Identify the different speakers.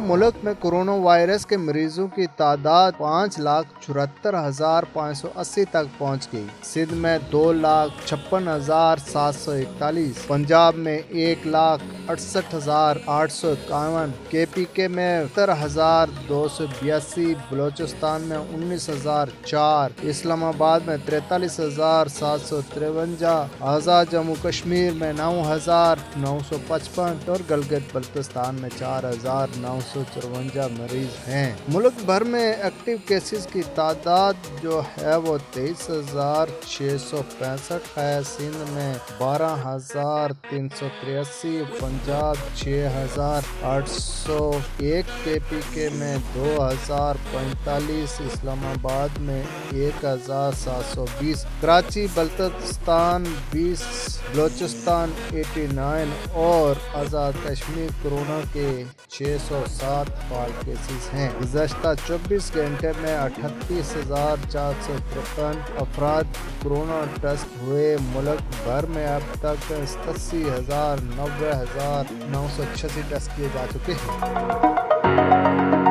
Speaker 1: ملک میں corona virus کے مریضوں کی تعداد 5,74,580 تک پہنچ گئی۔ سندھ میں 2,56,741، پنجاب میں 1,68,851، KPK میں 70,282، بلوچستان میں 19,004، اسلام آباد میں 43,753، آزاد جموں کشمیر میں 9,955 اور گلگت بلتستان میں 4,954 مریض ہیں۔ ملک بھر میں ایکٹیو کیسز کی تعداد جو ہے وہ 23,665 ہے۔ سندھ میں 12,383، پنجاب 6,801، KPK میں 2,045، اسلام آباد میں 1,720، کراچی بلتستان 20، بلوچستان 89 اور آزاد کشمیر کورونا کے 607 فعال کیسز ہیں۔ گزشتہ 24 گھنٹے میں 38,453 افراد کورونا ٹیسٹ ہوئے۔ ملک بھر میں اب تک 87,986 ٹیسٹ کیے جا چکے ہیں۔